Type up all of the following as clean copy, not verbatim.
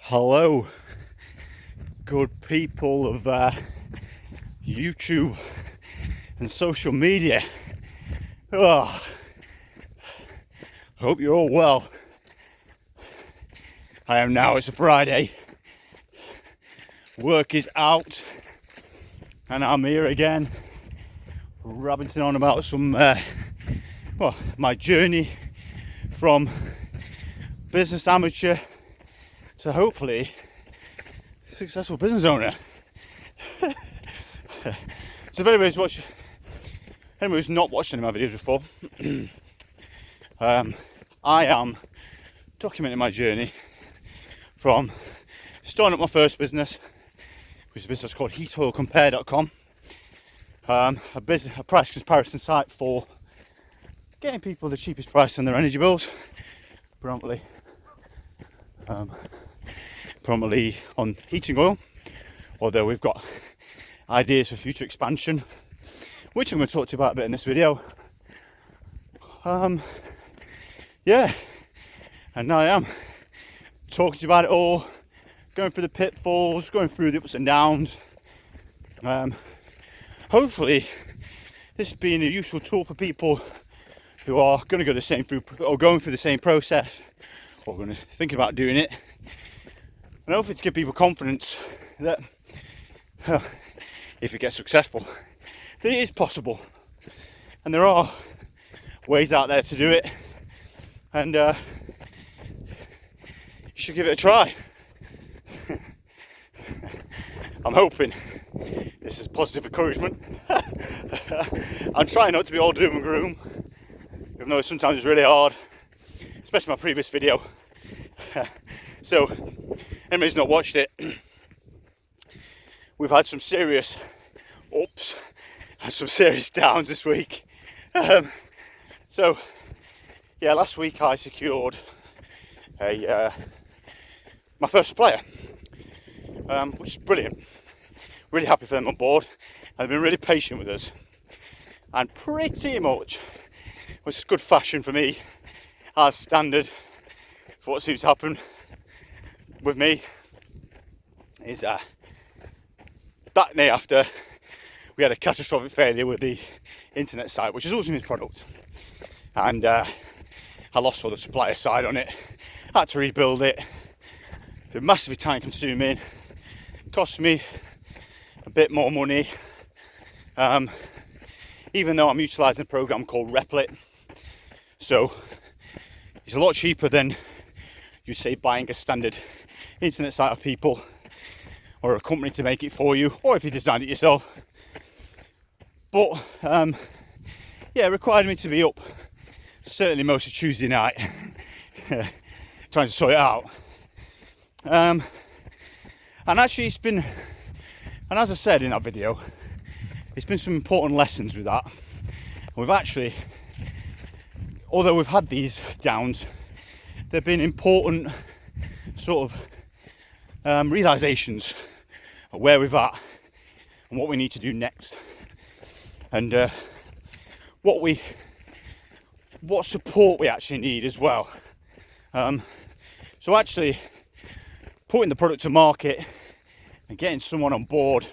Hello, good people of YouTube and social media. I hope you're all well. I am now. It's a Friday. Work is out, and I'm here again, rabbiting on about some, my journey from business amateur to hopefully successful business owner. So if anybody's not watched any of my videos before, I am documenting my journey from starting up my first business, which is a business called heatoilcompare.com, a price comparison site for getting people the cheapest price on their energy bills, predominantly on heating oil, although we've got ideas for future expansion, which I'm going to talk to you about a bit in this video. And now I am talking to you about it all, going through the pitfalls, going through the ups and downs. Hopefully this being a useful tool for people who are going to go going through the same process, or going to think about doing it, and hopefully to give people confidence that if it gets successful, that it is possible, and there are ways out there to do it, and you should give it a try. I'm hoping this is positive encouragement. I'm trying not to be all doom and gloom, even though sometimes it's really hard, especially my previous video. So, anybody's not watched it, we've had some serious ups and some serious downs this week. So, last week I secured my first supplier, which is brilliant. Really happy for them on board, and they've been really patient with us. And pretty much, which is good fashion for me, as standard for what seems to happen with me, is that day after we had a catastrophic failure with the internet site, which is ultimately product, and I lost all the supplier side on it, had to rebuild it. It's been massively time consuming, cost me a bit more money, even though I'm utilising a program called Replit, so it's a lot cheaper than you'd say buying a standard internet site of people or a company to make it for you, or if you designed it yourself. But it required me to be up certainly most of Tuesday night trying to sort it out, and actually it's been, and as I said in that video, it's been some important lessons with that. And we've actually, although we've had these downs, they've been important sort of realizations of where we've at and what we need to do next, and what support we actually need as well. So actually putting the product to market and getting someone on board,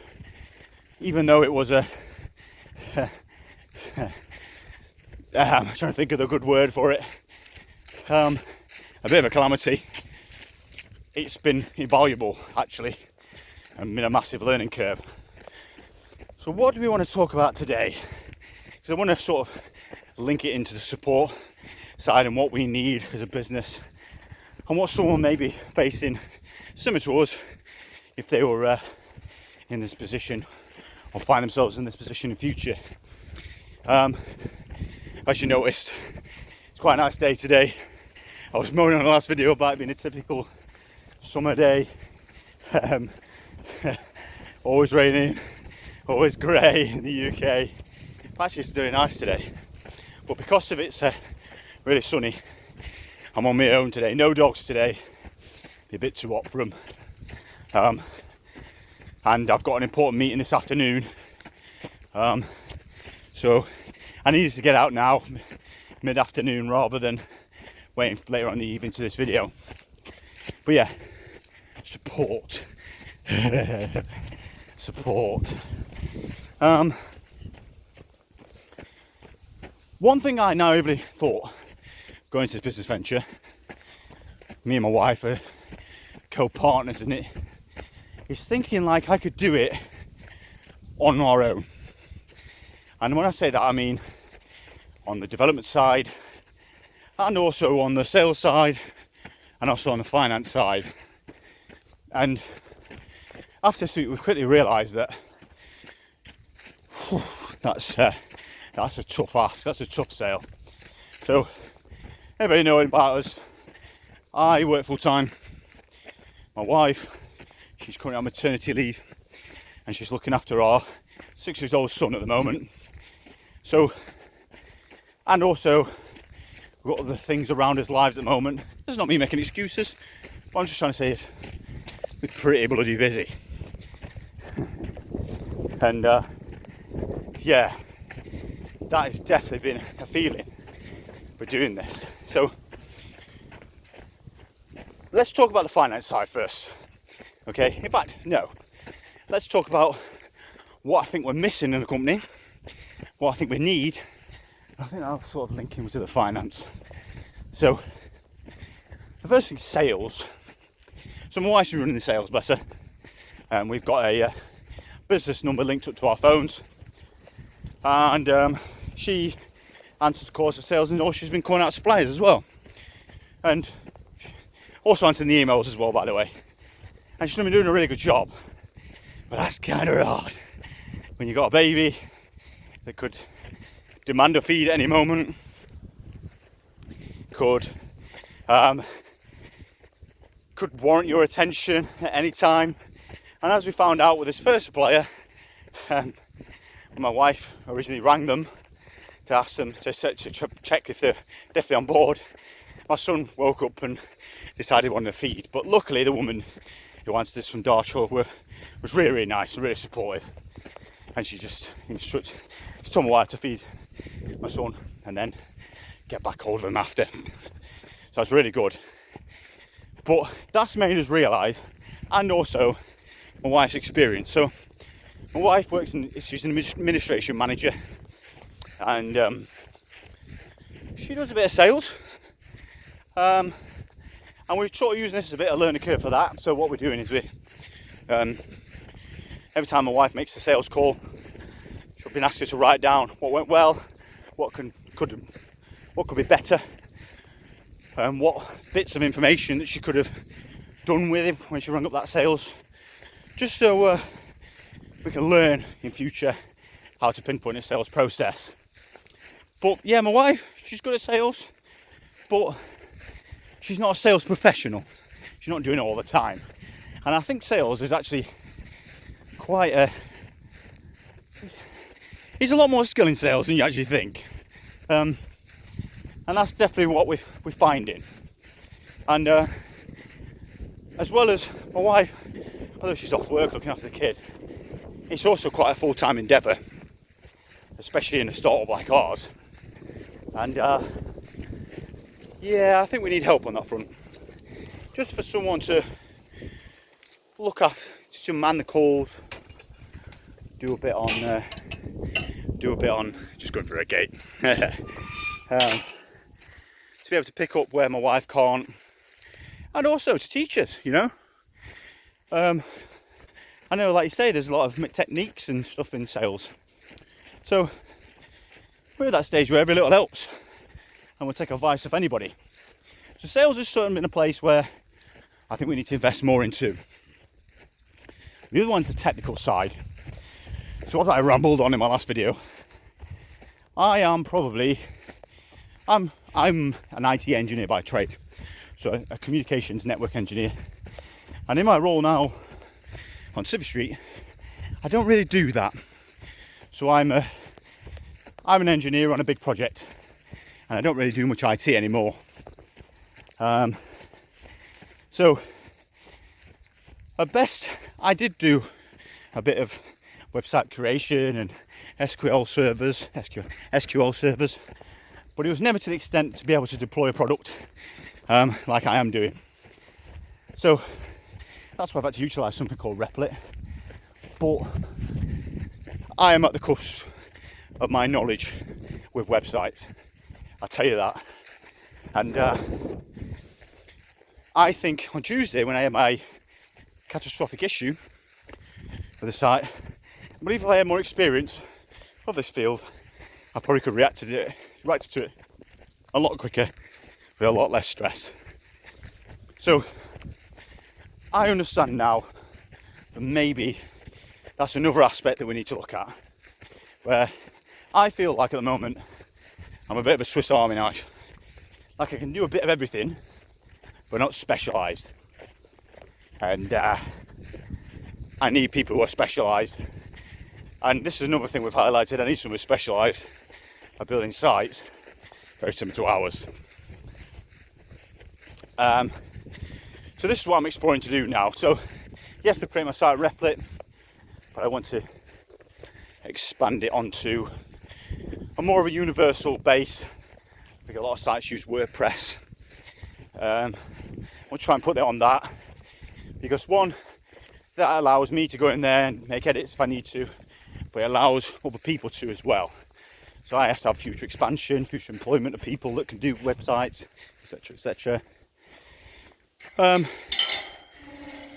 even though it was I'm trying to think of the good word for it, a bit of a calamity, it's been invaluable actually, and been a massive learning curve. So what do we want to talk about today? Because I want to sort of link it into the support side and what we need as a business, and what someone may be facing similar to us if they were in this position, or find themselves in this position in future. As you noticed, it's quite a nice day today. I was moaning on the last video about it being a typical summer day, always raining, always grey in the UK. Actually it's very nice today, but because of it's really sunny, I'm on my own today, no dogs today, be a bit too hot for them, and I've got an important meeting this afternoon, so I needed to get out now, mid-afternoon, rather than waiting for later on in the evening to this video. But support. Support. One thing I naively thought going into this business venture, me and my wife are co-partners in it, is thinking like I could do it on our own. And when I say that, I mean on the development side, and also on the sales side, and also on the finance side. And after this week, we've quickly realised that that's a tough ask, that's a tough sale. So, everybody knowing about us, I work full time. My wife, she's currently on maternity leave, and she's looking after our 6-year-old son at the moment. So, and also, we've got other things around his lives at the moment. This is not me making excuses. What I'm just trying to say is, we're pretty bloody busy. And yeah, that has definitely been a feeling for doing this. So, let's talk about the finance side first. Okay, in fact, no. Let's talk about what I think we're missing in the company, what I think we need. I think that'll sort of link into the finance. So, the first thing is sales. So my wife's running the sales, bless her. And we've got a business number linked up to our phones. And she answers calls for sales, and also she's been calling out suppliers as well. And also answering the emails as well, by the way. And she's been doing a really good job. But that's kind of hard when you've got a baby that could demand a feed at any moment, could warrant your attention at any time. And as we found out with this first supplier, my wife originally rang them to ask them to check if they're definitely on board. My son woke up and decided he wanted a feed, but luckily the woman who answered this from Darch Oil was really, really nice and really supportive, and she just told my wife to feed my son and then get back hold of him after. So that's really good. But that's made us realise, and also my wife's experience. So my wife she's an administration manager, and she does a bit of sales. And we're sort of using this as a bit of a learning curve for that. So what we're doing is every time my wife makes a sales call, she'll be asking her to write down what went well, what could be better, and what bits of information that she could have done with him when she rang up that sales, just so we can learn in future how to pinpoint a sales process. But yeah, my wife, she's good at sales, but she's not a sales professional. She's not doing it all the time. And I think sales is actually there's a lot more skill in sales than you actually think. And that's definitely what we're finding. And as well as my wife, although she's off work looking after the kid, it's also quite a full-time endeavour, especially in a startup like ours. And yeah, I think we need help on that front. Just for someone to look after, to man the calls, do a bit on just going through a gate. To be able to pick up where my wife can't, and also to teach us, you know. I know, like you say, there's a lot of techniques and stuff in sales. So we're at that stage where every little helps, and we'll take advice off anybody. So sales is certainly in a place where I think we need to invest more into. The other one's the technical side. So what I rambled on in my last video, I'm an IT engineer by trade, so a communications network engineer. And in my role now on Civvy Street, I don't really do that. So I'm an engineer on a big project, and I don't really do much IT anymore. So at best, I did do a bit of website creation and SQL servers, but it was never to the extent to be able to deploy a product like I am doing. So That's why I've had to utilise something called Replit. But I am at the cusp of my knowledge with websites, I'll tell you that. And I think on Tuesday, when I had my catastrophic issue with the site, I believe if I had more experience of this field, I probably could react to it a lot quicker with a lot less stress. So I understand now that maybe that's another aspect that we need to look at, where I feel like at the moment I'm a bit of a Swiss Army knife. Like I can do a bit of everything, but not specialised. And I need people who are specialised. And this is another thing we've highlighted. I need someone who's specialised at building sites very similar to ours. So this is what I'm exploring to do now. So yes, I've created my site Replit, but I want to expand it onto a more of a universal base. I think a lot of sites use WordPress. We'll try and put it on that, because one, that allows me to go in there and make edits if I need to, but it allows other people to as well. So I have to have future expansion, future employment of people that can do websites, etc, etc.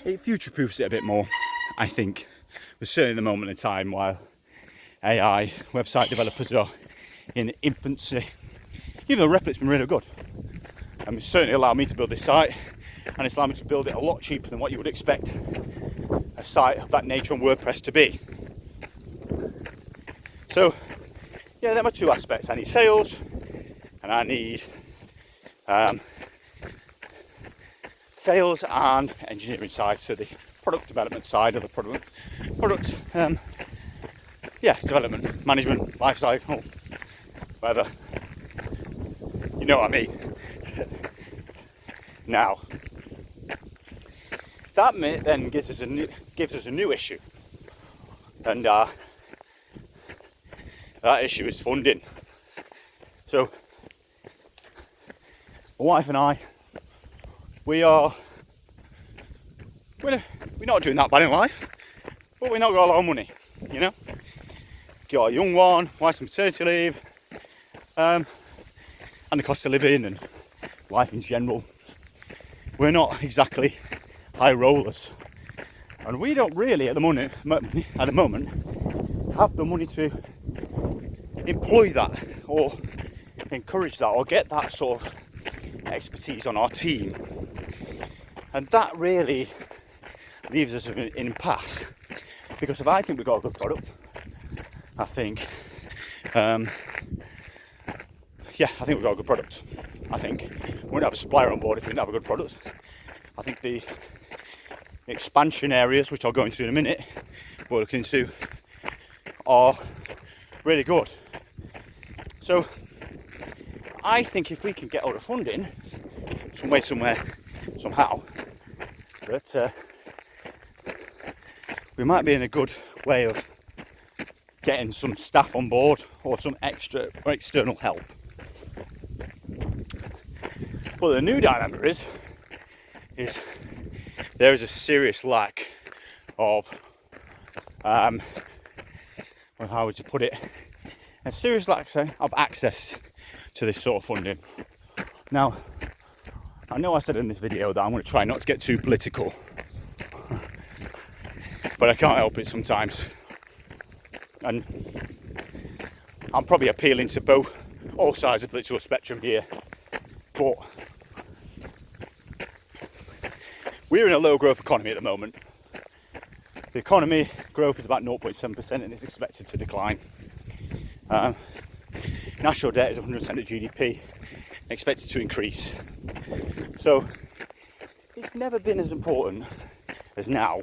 It future-proofs it a bit more, I think. We're certainly at the moment in time while AI website developers are in infancy. Even though Replit's been really good, and it's certainly allowed me to build this site, and it's allowed me to build it a lot cheaper than what you would expect a site of that nature on WordPress to be. So yeah, there are two aspects. I need sales, and I need sales and engineering side, so the product development side of the product development, management, life cycle, whatever. You know what I mean. Now, that then gives us a new issue, and that issue is funding. So, my wife and I, we're not doing that bad in life, but we're not got a lot of money, you know. Got a young one, wife's on maternity leave, and the cost of living and life in general. We're not exactly high rollers, and we don't really at the moment have the money to employ that or encourage that or get that sort of expertise on our team, and that really leaves us in an impasse. Because if I think we've got a good product, I think we've got a good product. I think we wouldn't have a supplier on board if we didn't have a good product. I think the expansion areas, which I'll go into in a minute, we're looking into, are really good. So I think if we can get all the funding somehow, that we might be in a good way of getting some staff on board or some extra or external help. But the new dynamic is there is a serious lack of how would you put it? A serious lack of access to this sort of funding. Now, I know I said in this video that I'm going to try not to get too political, but I can't help it sometimes. And I'm probably appealing to all sides of the political spectrum here, but we're in a low growth economy at the moment. The economy growth is about 0.7% and it's expected to decline. National debt is 100% of GDP, expected to increase. So it's never been as important as now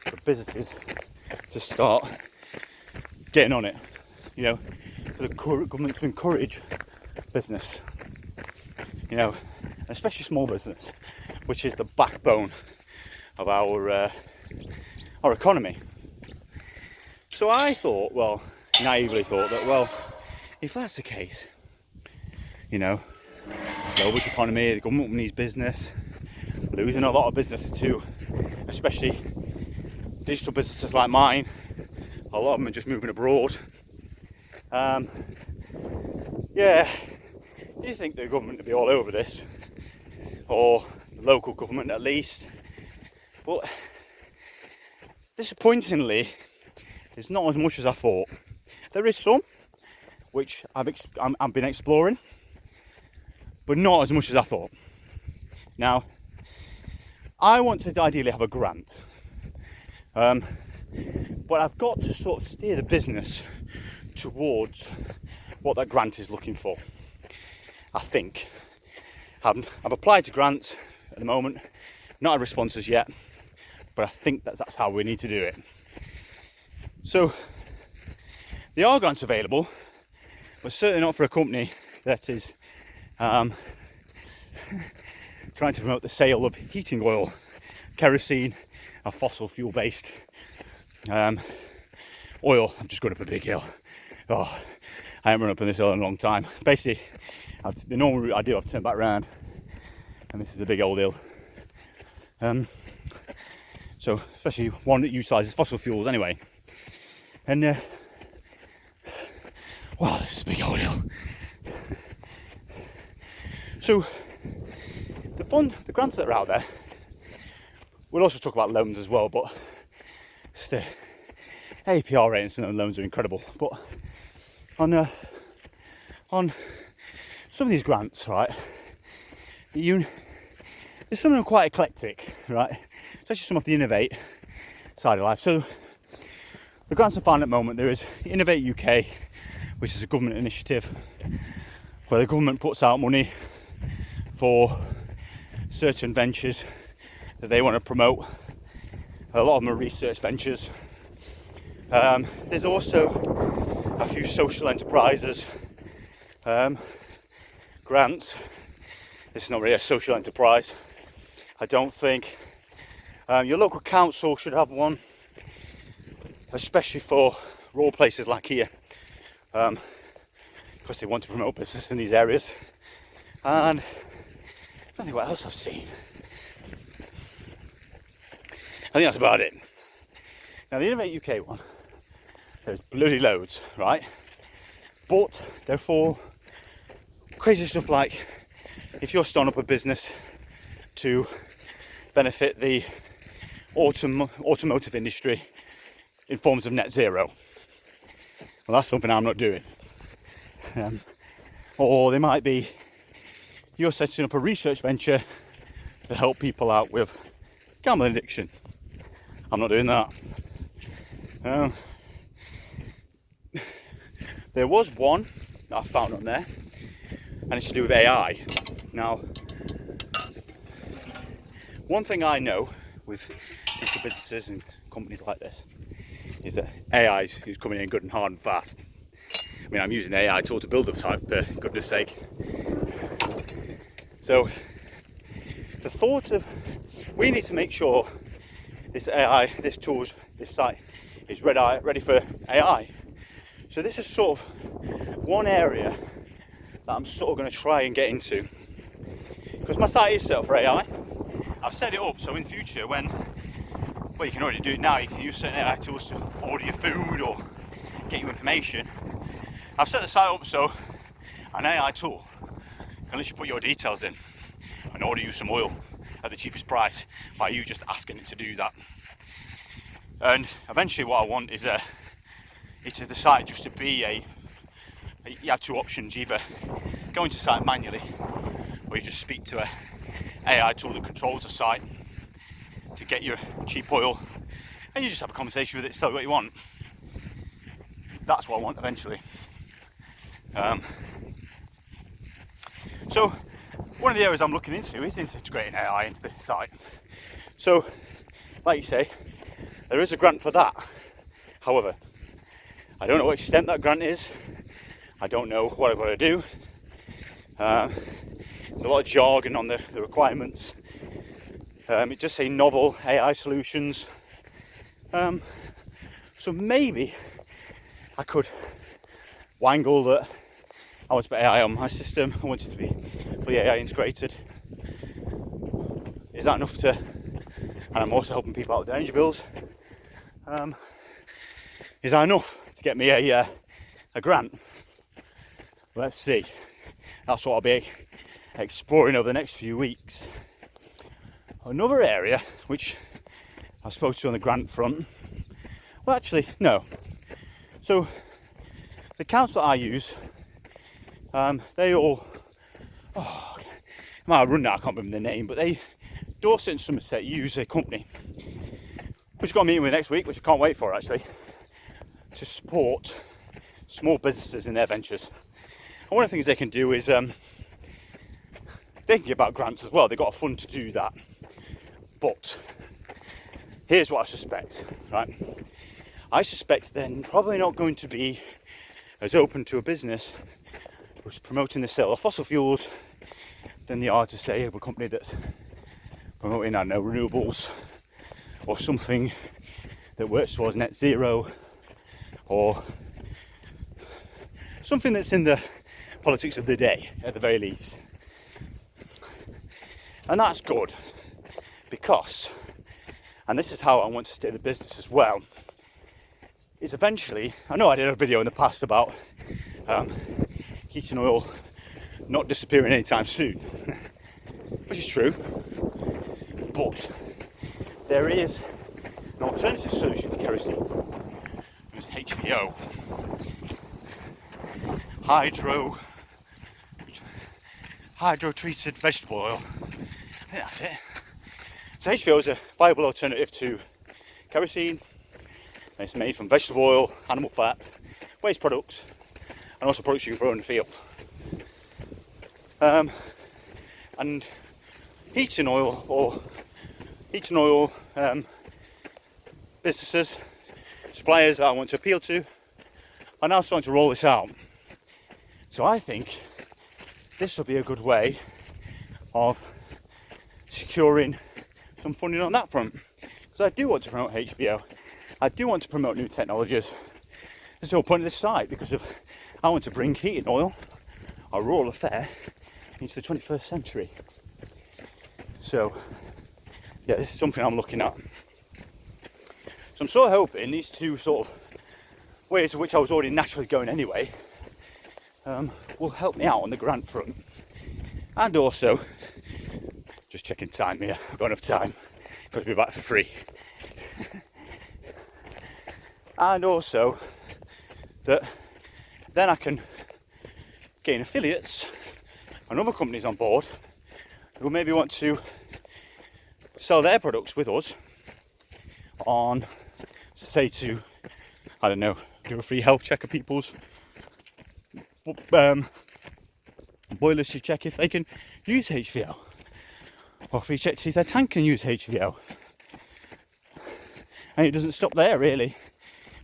for businesses to start getting on it, you know, for the government to encourage business, you know, especially small business, which is the backbone of our economy. So I thought, naively thought that, if that's the case, you know, low economy, the government needs business, losing a lot of business to, especially digital businesses like mine. A lot of them are just moving abroad. Yeah, you think the government would be all over this, or the local government at least, but disappointingly, there's not as much as I thought. There is some, which I've been exploring, but not as much as I thought. Now, I want to ideally have a grant, but I've got to sort of steer the business towards what that grant is looking for. I think I've applied to grants at the moment, not had responses yet, but I think that's how we need to do it. So there are grants available, but certainly not for a company that is trying to promote the sale of heating oil, kerosene, and fossil fuel based oil. I'm just going up a big hill. Oh, I haven't run up on this hill in a long time. Basically, the normal route I do, I've turned back round, and this is a big old hill. So, especially one that utilises fossil fuels anyway. And, wow, this is a big old hill. So, the grants that are out there, we'll also talk about loans as well, but the APR ratings and loans are incredible. But on some of these grants, right, there's some of them quite eclectic, right, especially some of the Innovate side of life. So the grants I find at the moment, there is Innovate UK, which is a government initiative where the government puts out money for certain ventures that they want to promote. A lot of them are research ventures. There's also a few social enterprises grants. This is not really a social enterprise, I don't think. Your local council should have one, especially for rural places like here, because they want to promote business in these areas. And I don't think what else I've seen. I think that's about it. Now the Innovate UK one, there's bloody loads, right? But they're for crazy stuff like if you're starting up a business to benefit the automotive industry in forms of net zero. Well, that's something I'm not doing. Or they might be you're setting up a research venture to help people out with gambling addiction. I'm not doing that. There was one that I found on there, and it's to do with AI. Now, one thing I know with digital businesses and companies like this is that AI is coming in good and hard and fast. I mean, I'm using AI tool to build the site, for goodness sake. So, the thought of we need to make sure this AI, this tools, this site is ready for AI. So this is sort of one area that I'm sort of going to try and get into, because my site is set up for AI. I've set it up so in future when, well, you can already do it now, you can use certain AI tools to order your food or get you information. I've set the site up so an AI tool can literally put your details in and order you some oil at the cheapest price by you just asking it to do that. And eventually what I want is it's the site just to be you have two options: either go into the site manually, or you just speak to a AI tool that controls the site to get your cheap oil, and you just have a conversation with it, tell it what you want. That's what I want eventually. So one of the areas I'm looking into is integrating AI into the site. So, like you say, there is a grant for that. However, I don't know what extent that grant is. I don't know what I've got to do. There's a lot of jargon on the requirements. It just say novel AI solutions. So maybe I could wangle that I want to put AI on my system. I want it to be fully AI integrated. Is that enough to, and I'm also helping people out with their energy bills, is that enough to get me a grant? Let's see. That's what I'll be exploring over the next few weeks. Another area which I spoke to on the grant front, well actually no, so the council I use, they all, I might run now, I can't remember the name, but they, Dorset and Somerset, use a company which I've got a meeting with next week, which I can't wait for actually, to support small businesses in their ventures. And one of the things they can do is they can give out grants as well. They've got a fund to do that. But here's what I suspect, right? I suspect they're probably not going to be as open to a business who's promoting the sale of fossil fuels than they are to say of a company that's promoting, I don't know, renewables or something that works towards net zero or something that's in the politics of the day at the very least. And that's good because, and this is how I want to stay in the business as well, is eventually, I know I did a video in the past about heating oil not disappearing anytime soon, which is true, but there is an alternative solution to kerosene, which is HVO, hydro-treated vegetable oil. I think that's it. So HVO is a viable alternative to kerosene. And it's made from vegetable oil, animal fat, waste products, and also products you can grow in the field. And heating oil businesses, suppliers that I want to appeal to, are now starting to roll this out. So I think this will be a good way of securing some funding on that front. Because I do want to promote HVO. I do want to promote new technologies. There's no point in this site because I want to bring heating oil, a rural affair, into the 21st century. So, yeah, this is something I'm looking at. So I'm sort of hoping these two sort of ways of which I was already naturally going anyway will help me out on the grant front. And also, just checking time here, I've got enough time, got to be back for free. And also that then I can gain affiliates and other companies on board who maybe want to sell their products with us on, say, to, I don't know, do a free health check of people's boilers to check if they can use HVO, or free check to see if their tank can use HVO. And it doesn't stop there really.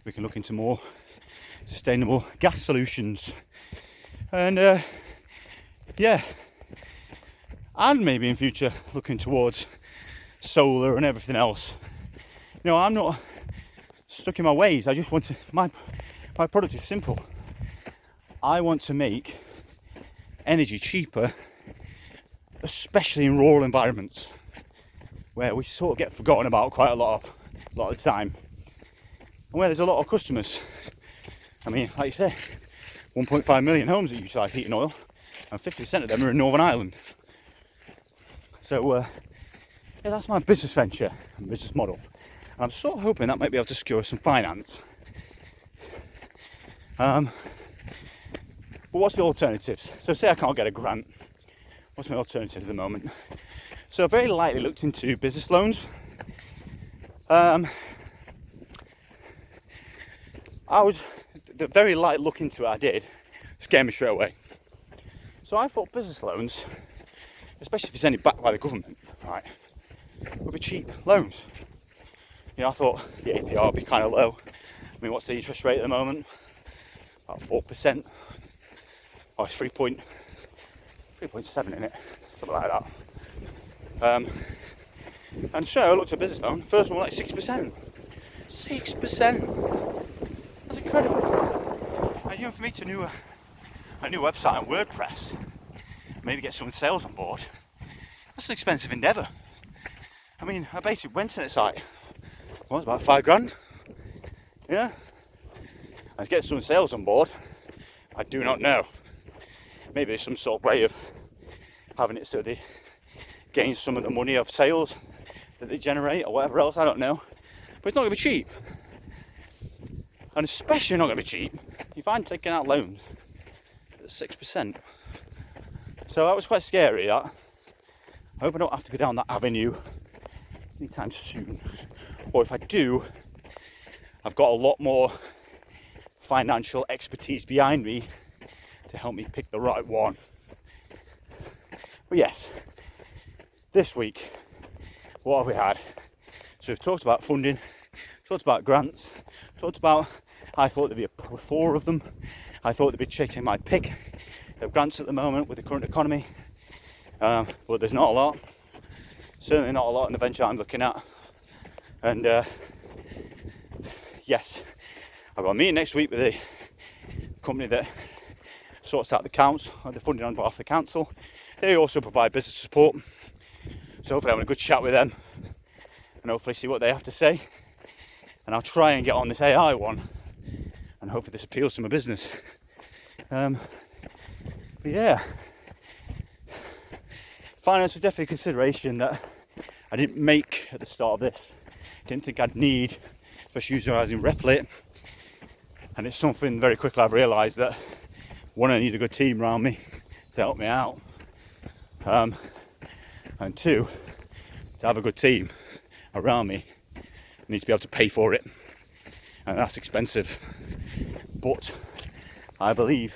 We can look into more sustainable gas solutions, and yeah, and maybe in future looking towards solar and everything else. You know, I'm not stuck in my ways. I just want to, my product is simple. I want to make energy cheaper, especially in rural environments where we sort of get forgotten about quite a lot of the time, and where there's a lot of customers. I mean, like you say, 1.5 million homes that utilise heating oil, and 50% of them are in Northern Ireland. So yeah, that's my business venture and business model, and I'm sort of hoping that might be able to secure some finance. But what's the alternatives? So say I can't get a grant, what's my alternatives at the moment? So I very lightly looked into business loans. The very light look into it I did scared me straight away. So I thought business loans, especially if it's any backed by the government, right, would be cheap loans. You know, I thought the APR would be kind of low. I mean, what's the interest rate at the moment? About 4%. Oh, it's 3.7 in it, something like that. And so I looked at a business loan. First one, like 6%. 6%. That's incredible. And you know, for me to do a new website on WordPress, maybe get some sales on board, that's an expensive endeavour. I mean, I basically went in at site. What, about £5 grand? Yeah. I was getting some sales on board. I do not know. Maybe there's some sort of way of having it so they gain some of the money of sales that they generate or whatever else, I don't know. But it's not going to be cheap. And especially not going to be cheap if I'm taking out loans at 6%. So that was quite scary, that. I hope I don't have to go down that avenue anytime soon. Or if I do, I've got a lot more financial expertise behind me to help me pick the right one. But yes, this week, what have we had? So we've talked about funding, talked about grants, talked about, I thought there'd be a plethora of them. I thought they'd be chasing my pick of grants at the moment with the current economy. But there's not a lot. Certainly not a lot in the venture I'm looking at. And yes, I've got a meeting next week with a company that sorts out the accounts, the funding on behalf of the council. They also provide business support. So hopefully I'm having a good chat with them and hopefully see what they have to say. And I'll try and get on this AI one and hopefully this appeals to my business. But yeah, finance was definitely a consideration that I didn't make at the start of this. Didn't think I'd need, especially utilising Replit. And it's something very quickly I've realised that one, I need a good team around me to help me out. And two, to have a good team around me, I need to be able to pay for it. And that's expensive. But I thoroughly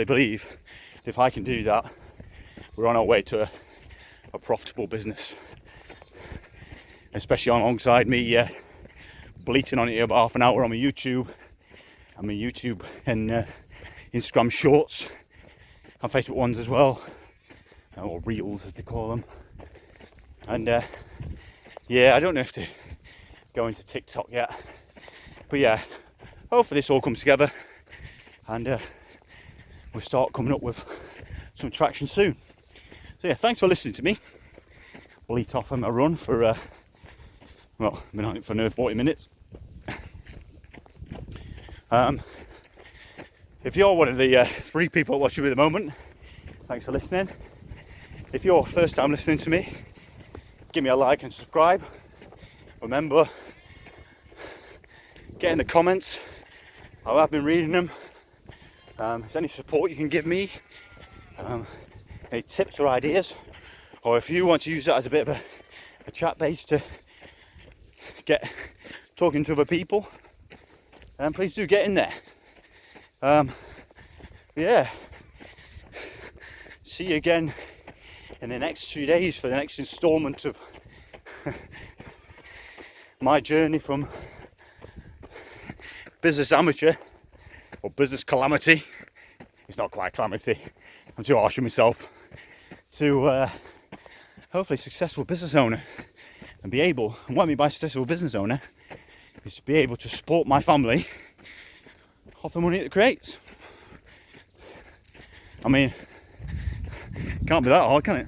believe that if I can do that, we're on our way to a profitable business. Especially alongside me bleating on it about half an hour on my YouTube. And my YouTube and Instagram shorts. And Facebook ones as well. Or reels as they call them. And yeah, I don't know if to go into TikTok yet. But yeah, hopefully this all comes together. And we'll start coming up with some traction soon. So yeah, thanks for listening to me. Bleat off on my run for, well, I've been on it for another 40 minutes. If you're one of the 3 people watching me at the moment, thanks for listening. If you're first time listening to me, give me a like and subscribe. Remember, get in the comments. I have been reading them. If there's any support you can give me, any tips or ideas, or if you want to use that as a bit of a chat base to get talking to other people, then please do get in there. Yeah, see you again in the next 2 days for the next instalment of my journey from business amateur or business calamity. It's not quite calamity, I'm too harsh on myself, to hopefully successful business owner. And be able, and what I mean by successful business owner is to be able to support my family off the money it creates. I mean, can't be that hard, can it?